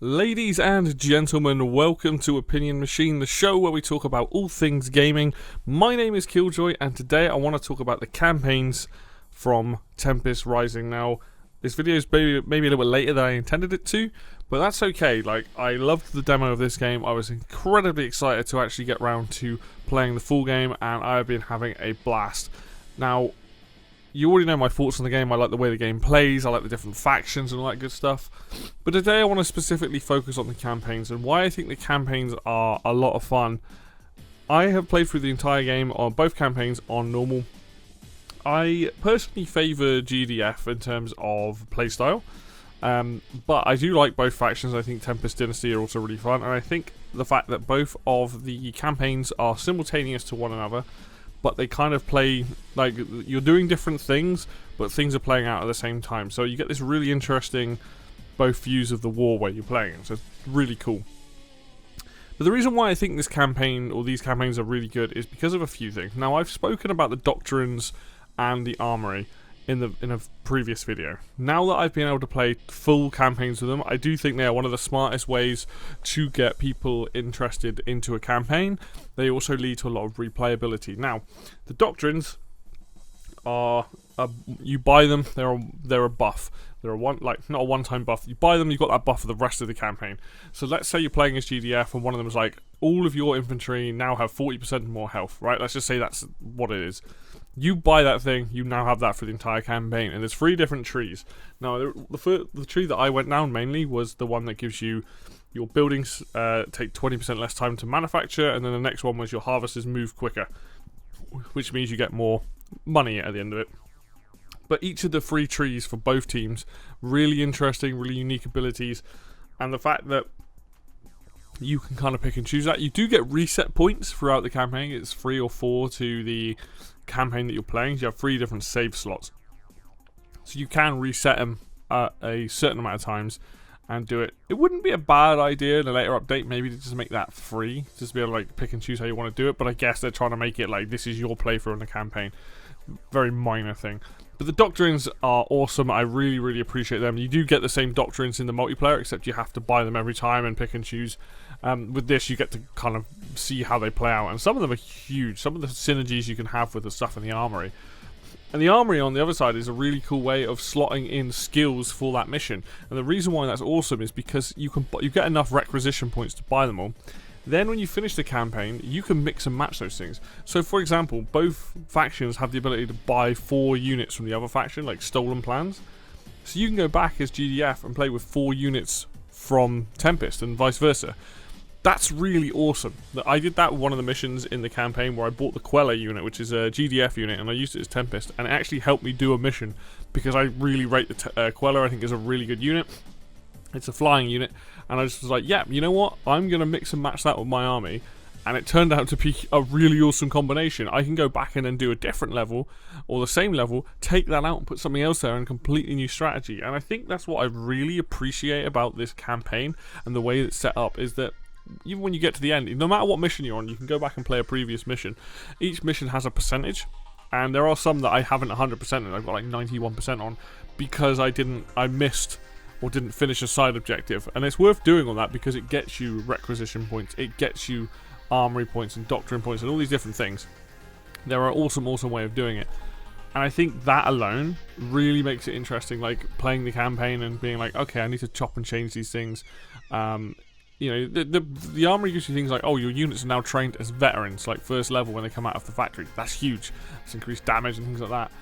Ladies and gentlemen, welcome to Opinion Machine, the show where we talk about all things gaming. My name is Killjoy, and today I want to talk about the campaigns from Tempest Rising. Now, this video is maybe a little bit later than I intended it to, but that's okay. Like, I loved the demo of this game. I was incredibly excited to actually get around to playing the full game, and I've been having a blast. Now, you already know my thoughts on the game. I like the way the game plays, I like the different factions and all that good stuff. But today I want to specifically focus on the campaigns and why I think the campaigns are a lot of fun. I have played through the entire game on both campaigns on normal. I personally favour GDF in terms of playstyle, but I do like both factions. I think Tempest Dynasty are also really fun, and I think the fact that both of the campaigns are simultaneous to one another, but they kind of play, like, you're doing different things, but things are playing out at the same time. So you get this really interesting both views of the war where you're playing it. So it's really cool. But the reason why I think this campaign, or these campaigns, are really good is because of a few things. Now, I've spoken about the doctrines and the armory in a previous video. Now that I've been able to play full campaigns with them, I do think they are one of the smartest ways to get people interested into a campaign. They also lead to a lot of replayability. Now, the doctrines are you buy them, they're a buff. They're not a one-time buff. You buy them, you've got that buff for the rest of the campaign. So let's say you're playing as GDF and one of them is like, all of your infantry now have 40% more health, right? Let's just say that's what it is. You buy that thing, you now have that for the entire campaign, and there's 3 different trees. Now, the tree that I went down mainly was the one that gives you your buildings take 20% less time to manufacture, and then the next one was your harvesters move quicker, which means you get more money at the end of it. But each of the 3 trees for both teams, really interesting, really unique abilities, and the fact that you can kind of pick and choose that. You do get reset points throughout the campaign. It's 3 or 4 to the campaign that you're playing. So you have 3 different save slots. So you can reset them at a certain amount of times and do it. It wouldn't be a bad idea in a later update maybe to just make that free. Just be able to like pick and choose how you want to do it. But I guess they're trying to make it like this is your playthrough in the campaign. Very minor thing. But the doctrines are awesome. I really, really appreciate them. You do get the same doctrines in the multiplayer, except you have to buy them every time and pick and choose. With this, you get to kind of see how they play out. And some of them are huge. Some of the synergies you can have with the stuff in the armory. And the armory on the other side is a really cool way of slotting in skills for that mission. And the reason why that's awesome is because you get enough requisition points to buy them all. Then when you finish the campaign, you can mix and match those things. So for example, both factions have the ability to buy 4 units from the other faction, like stolen plans. So you can go back as GDF and play with 4 units from Tempest and vice versa. That's really awesome. I did that with one of the missions in the campaign where I bought the Queller unit, which is a GDF unit, and I used it as Tempest, and it actually helped me do a mission because I really rate the Queller. I think is a really good unit. It's a flying unit, and I just was like, yeah, you know what? I'm going to mix and match that with my army, and it turned out to be a really awesome combination. I can go back in and do a different level, or the same level, take that out and put something else there, and completely new strategy. And I think that's what I really appreciate about this campaign, and the way it's set up, is that even when you get to the end, no matter what mission you're on, you can go back and play a previous mission. Each mission has a percentage, and there are some that I haven't 100% and I've got like 91% on, because I missed or didn't finish a side objective. And it's worth doing on that because it gets you requisition points, it gets you armory points and doctrine points and all these different things. There are awesome way of doing it. And I think that alone really makes it interesting, like playing the campaign and being like, okay, I need to chop and change these things. You know, the armory gives you things like, oh, your units are now trained as veterans, like first level when they come out of the factory. That's huge. It's increased damage and things like that.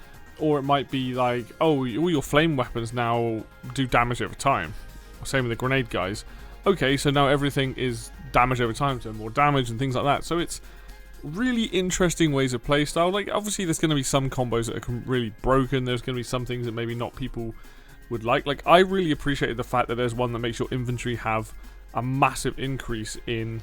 Or it might be like, oh, all your flame weapons now do damage over time. Same with the grenade guys. Okay, so now everything is damage over time, so more damage and things like that. So it's really interesting ways of playstyle. Like, obviously there's going to be some combos that are really broken. There's going to be some things that maybe not people would like. Like, I really appreciated the fact that there's one that makes your infantry have a massive increase in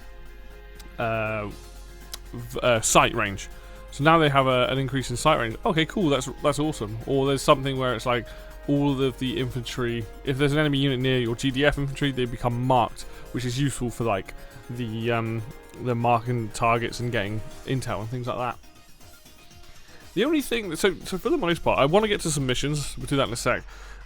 sight range. So now they have an increase in sight range. Okay, cool, that's awesome. Or there's something where it's like all of the infantry, if there's an enemy unit near your GDF infantry, they become marked, which is useful for like the marking targets and getting intel and things like that. The only thing, so for the most part, I want to get to some missions. We'll do that in a sec.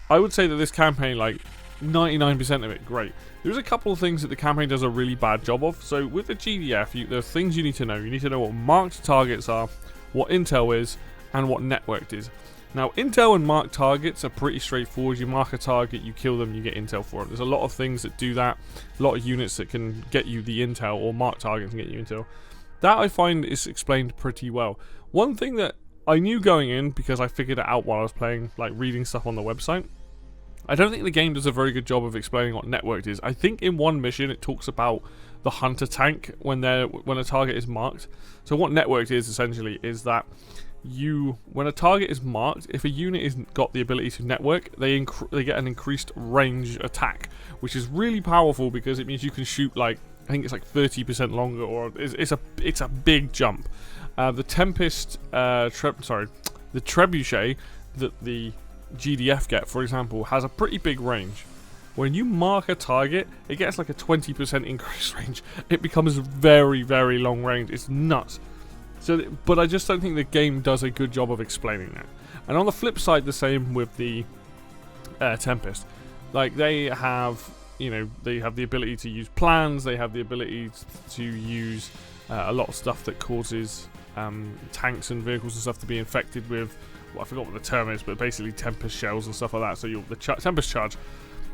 I would say that this campaign, like, 99% of it, great. There's a couple of things that the campaign does a really bad job of. So with the GDF, there are things you need to know. You need to know what marked targets are, what intel is, and what networked is. Now, intel and marked targets are pretty straightforward. You mark a target, you kill them, you get intel for it. There's a lot of things that do that. A lot of units that can get you the intel, or marked targets and get you intel. That I find is explained pretty well. One thing that I knew going in, because I figured it out while I was playing, like reading stuff on the website, I don't think the game does a very good job of explaining what networked is. I think in one mission it talks about the hunter tank when a target is marked. So what networked is essentially is that when a target is marked, if a unit has got the ability to network, they get an increased range attack, which is really powerful because it means you can shoot like, I think it's like 30% longer, or it's a big jump. The Tempest, the Trebuchet that the GDF get, for example, has a pretty big range. When you mark a target, it gets like a 20% increased range. It becomes very, very long range. It's nuts. But I just don't think the game does a good job of explaining that. And on the flip side, the same with the Tempest. Like they have the ability to use plans. They have the ability to use a lot of stuff that causes tanks and vehicles and stuff to be infected with, well, I forgot what the term is, but basically Tempest shells and stuff like that. So the Tempest charge.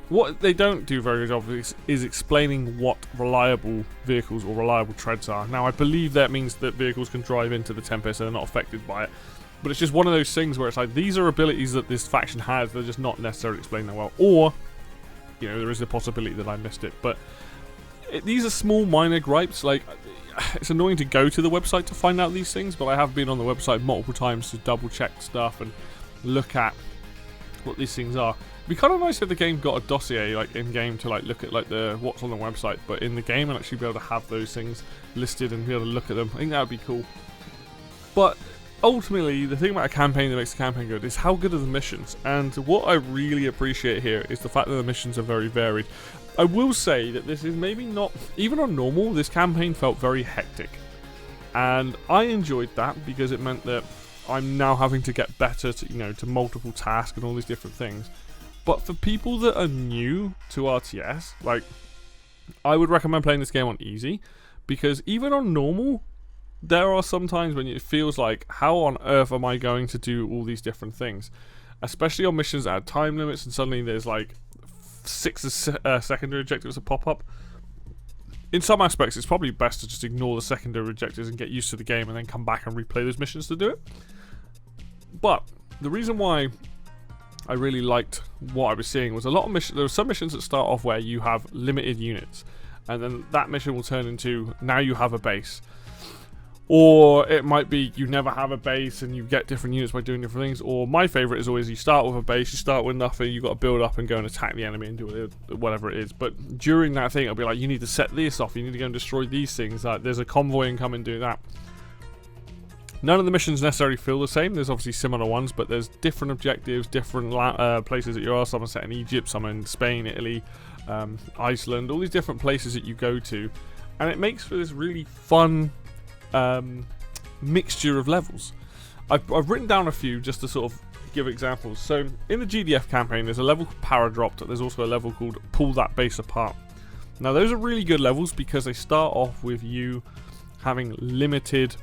What they don't do very good job is explaining what reliable vehicles or reliable treads are. Now, I believe that means that vehicles can drive into the Tempest and are not affected by it. But it's just one of those things where it's like, these are abilities that this faction has, they're just not necessarily explained that well. Or, there is a possibility that I missed it. But these are small, minor gripes. Like, it's annoying to go to the website to find out these things, but I have been on the website multiple times to double check stuff and look at what these things are. It'd be kind of nice if the game got a dossier like in game to like look at like the what's on the website, but in the game and actually be able to have those things listed and be able to look at them. I think that would be cool. But ultimately, the thing about a campaign that makes a campaign good is how good are the missions. And what I really appreciate here is the fact that the missions are very varied. I will say that this is maybe not, even on normal, this campaign felt very hectic. And I enjoyed that because it meant that I'm now having to get better to multiple tasks and all these different things. But for people that are new to RTS, like, I would recommend playing this game on easy, because even on normal, there are some times when it feels like, how on earth am I going to do all these different things? Especially on missions that have time limits, and suddenly there's like 6 secondary objectives that pop up. In some aspects, it's probably best to just ignore the secondary objectives and get used to the game and then come back and replay those missions to do it. But the reason why I really liked what I was seeing was a lot of missions. There were some missions that start off where you have limited units, and then that mission will turn into, now you have a base. Or it might be you never have a base and you get different units by doing different things. Or my favourite is always you start with a base, you start with nothing, you've got to build up and go and attack the enemy and do whatever it is. But during that thing, it'll be like, you need to set this off, you need to go and destroy these things. There's a convoy and come and do that. None of the missions necessarily feel the same. There's obviously similar ones, but there's different objectives, different places that you are. Some are set in Egypt, some in Spain, Italy, Iceland, all these different places that you go to. And it makes for this really fun mixture of levels. I've written down a few just to sort of give examples. So in the GDF campaign, there's a level called Paradropped. There's also a level called Pull That Base Apart. Now those are really good levels because they start off with you having limited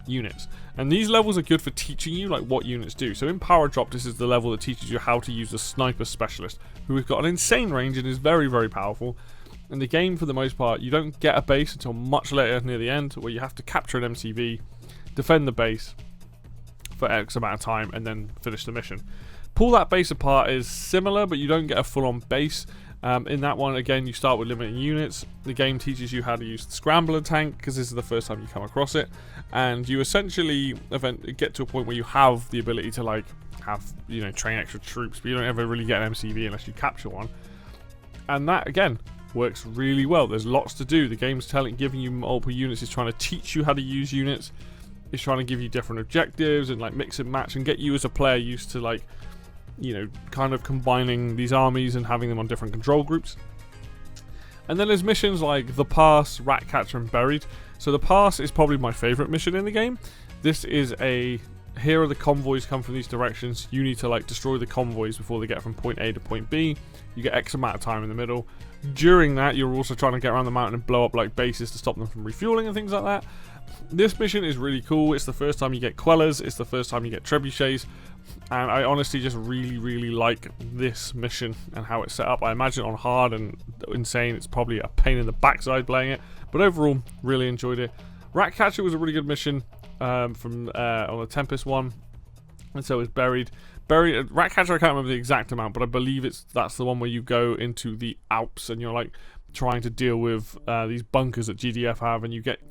units, and these levels are good for teaching you like what units do. So in Paradropped, this is the level that teaches you how to use the sniper specialist, who has got an insane range and is very, very powerful. In the game, for the most part, you don't get a base until much later near the end, where you have to capture an MCV, defend the base for X amount of time, and then finish the mission. Pull That Base Apart is similar, but you don't get a full-on base. In that one, again, you start with limited units. The game teaches you how to use the Scrambler tank, because this is the first time you come across it. And you essentially get to a point where you have the ability to train extra troops, but you don't ever really get an MCV unless you capture one. And that, again, works really well. There's lots to do. The game's giving you multiple units. It's trying to teach you how to use units. It's trying to give you different objectives and mix and match and get you as a player used to kind of combining these armies and having them on different control groups. And then there's missions like The Pass, Ratcatcher, and Buried. So The Pass is probably my favourite mission in the game. This is a here are the convoys come from these directions. You need to like destroy the convoys before they get from point A to point B. You get X amount of time in the middle. During that, you're also trying to get around the mountain and blow up like bases to stop them from refueling and things like that. This mission is really cool. It's the first time you get Quellers. It's the first time you get Trebuchets. And I honestly just really like this mission and how it's set up. I imagine on hard and insane, it's probably a pain in the backside playing it. But overall, really enjoyed it. Ratcatcher was a really good mission on the Tempest one. And so is Buried. Ratcatcher, I can't remember the exact amount, but I believe that's the one where you go into the Alps and you're like trying to deal with these bunkers that GDF have, and you get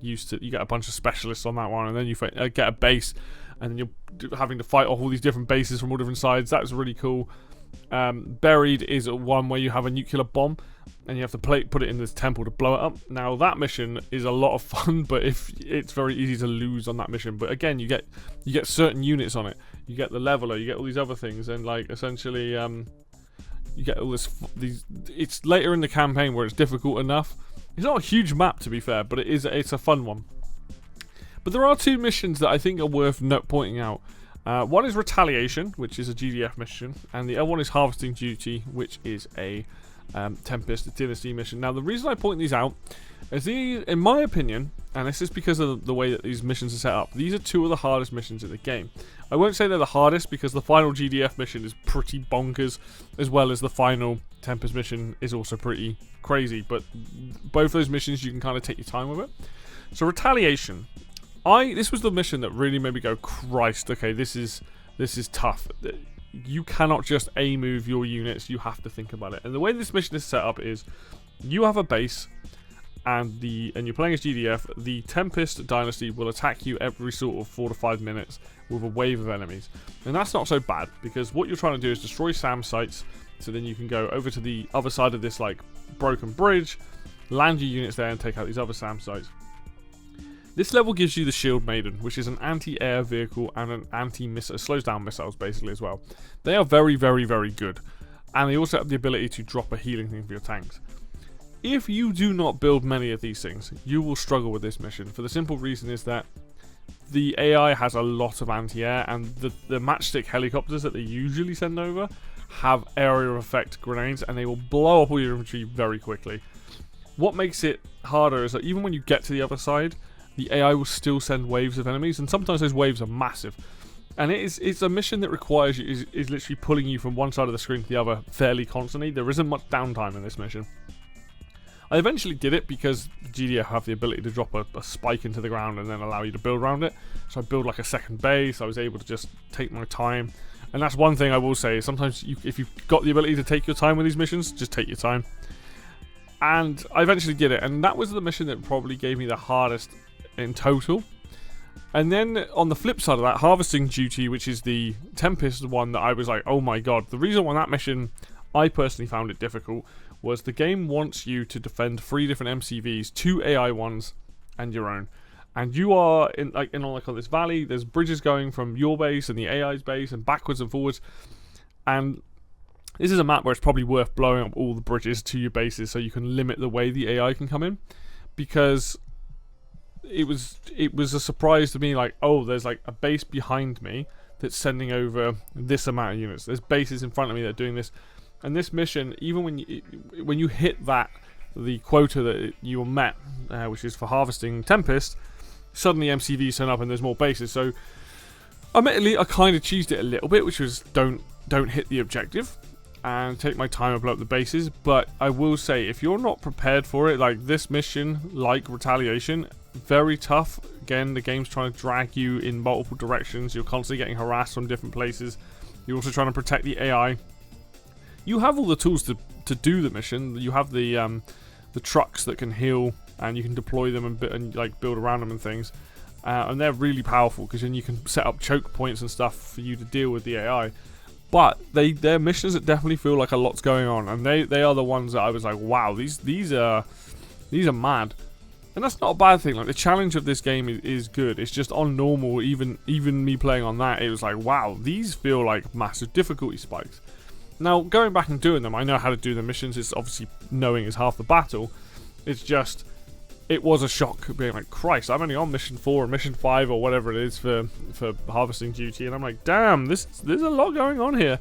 a bunch of specialists on that one, and then you get a base, and then you're having to fight off all these different bases from all different sides. That's really cool. Buried is one where you have a nuclear bomb and you have to put it in this temple to blow it up. Now that mission is a lot of fun, but it's very easy to lose on that mission. But again, you get certain units on it. You get the leveler, you get all these other things, and like essentially you get all these. It's later in the campaign where it's difficult enough. It's not a huge map, to be fair, but it's a fun one. But there are two missions that I think are worth pointing out. One is Retaliation, which is a GDF mission, and the other one is Harvesting Duty, which is a Tempest Dynasty mission. Now, the reason I point these out is in my opinion, and this is because of the way that these missions are set up, these are two of the hardest missions in the game. I won't say they're the hardest because the final GDF mission is pretty bonkers, as well as the final Tempest mission is also pretty crazy, but both those missions you can kind of take your time with it. So Retaliation. This was the mission that really made me go, Christ, okay, this is tough. You cannot just A-move your units, you have to think about it. And the way this mission is set up is, you have a base, and you're playing as GDF, the Tempest Dynasty will attack you every sort of 4 to 5 minutes with a wave of enemies. And that's not so bad, because what you're trying to do is destroy SAM sites, so then you can go over to the other side of this like broken bridge, land your units there and take out these other SAM sites. This level gives you the Shield Maiden, which is an anti-air vehicle and an anti-missile, slows down missiles basically as well. They are very good, and they also have the ability to drop a healing thing for your tanks. If you do not build many of these things, you will struggle with this mission, for the simple reason is that the AI has a lot of anti-air, and the matchstick helicopters that they usually send over have area effect grenades, and they will blow up all your infantry very quickly. What makes it harder is that even when you get to the other side, the AI will still send waves of enemies, and sometimes those waves are massive. And it's a mission that requires you, is literally pulling you from one side of the screen to the other fairly constantly. There isn't much downtime in this mission. I eventually did it because GDF have the ability to drop a spike into the ground and then allow you to build around it. So I built like a second base. I was able to just take my time. And that's one thing I will say. Sometimes if you've got the ability to take your time with these missions, just take your time. And I eventually did it. And that was the mission that probably gave me the hardest in total. And then on the flip side of that, Harvesting Duty, which is the Tempest one that I was like, oh my god. The reason why that mission I personally found it difficult was the game wants you to defend 3 different MCVs, 2 AI ones and your own. And you are in on this valley. There's bridges going from your base and the AI's base and backwards and forwards. And this is a map where it's probably worth blowing up all the bridges to your bases so you can limit the way the AI can come in, because it was a surprise to me, like, oh, there's like a base behind me that's sending over this amount of units. There's bases in front of me that are doing this. And this mission, even when you hit the quota that you met, which is for harvesting Tempest, suddenly MCVs turn up and there's more bases. So, admittedly, I kind of cheesed it a little bit, which was don't hit the objective and take my time and blow up the bases. But I will say, if you're not prepared for it, like this mission, like Retaliation, very tough. Again, the game's trying to drag you in multiple directions. You're constantly getting harassed from different places. You're also trying to protect the AI. You have all the tools to do the mission. You have the trucks that can heal, and you can deploy them and like build around them and things. And they're really powerful because then you can set up choke points and stuff for you to deal with the AI. But they're missions that definitely feel like a lot's going on, and they are the ones that I was like, wow, these are mad. And that's not a bad thing. Like, the challenge of this game is good. It's just on normal, even me playing on that, it was like, wow, these feel like massive difficulty spikes. Now, going back and doing them, I know how to do the missions. It's obviously knowing is half the battle. It's just, it was a shock being like, Christ, I'm only on mission 4 or mission 5 or whatever it is for harvesting duty, and I'm like, damn, there's a lot going on here.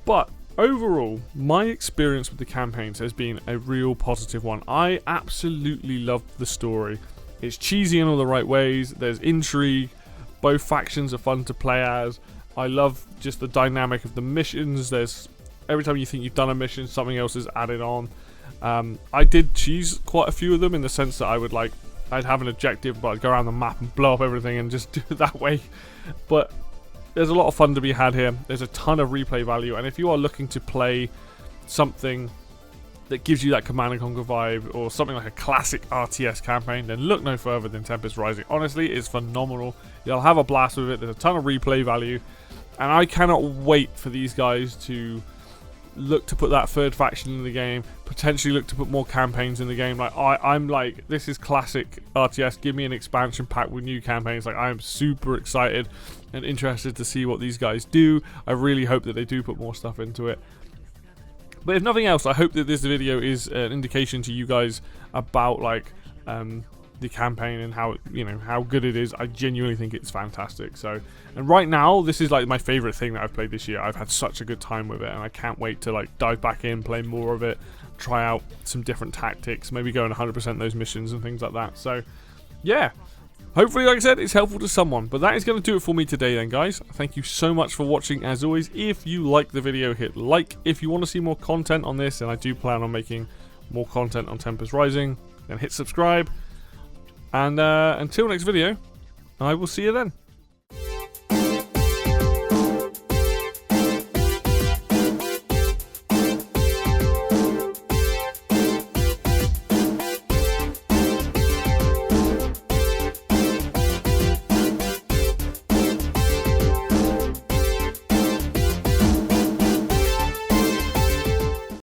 But overall, my experience with the campaigns has been a real positive one. I absolutely loved the story. It's cheesy in all the right ways. There's intrigue. Both factions are fun to play as. I love just the dynamic of the missions. There's every time you think you've done a mission, something else is added on. I did cheese quite a few of them in the sense that I'd have an objective, but I'd go around the map and blow up everything and just do it that way. But there's a lot of fun to be had here. There's a ton of replay value, and if you are looking to play something that gives you that Command & Conquer vibe, or something like a classic RTS campaign, then look no further than Tempest Rising. Honestly, it's phenomenal. You'll have a blast with it. There's a ton of replay value, and I cannot wait for these guys to look to put that third faction in the game, potentially look to put more campaigns in the game. Like I'm like, this is classic RTS, give me an expansion pack with new campaigns. Like, I'm super excited and interested to see what these guys do. I really hope that they do put more stuff into it. But if nothing else, I hope that this video is an indication to you guys about like the campaign and how, you know, how good it is. I genuinely think it's fantastic. So, and right now, this is like my favorite thing that I've played this year. I've had such a good time with it, and I can't wait to like dive back in, play more of it, try out some different tactics, maybe go and 100% those missions and things like that. So yeah, hopefully, like I said, it's helpful to someone. But that is going to do it for me today then, guys. Thank you so much for watching. As always, if you like the video, hit like. If you want to see more content on this, and I do plan on making more content on Tempest Rising, then hit subscribe. And until next video, I will see you then.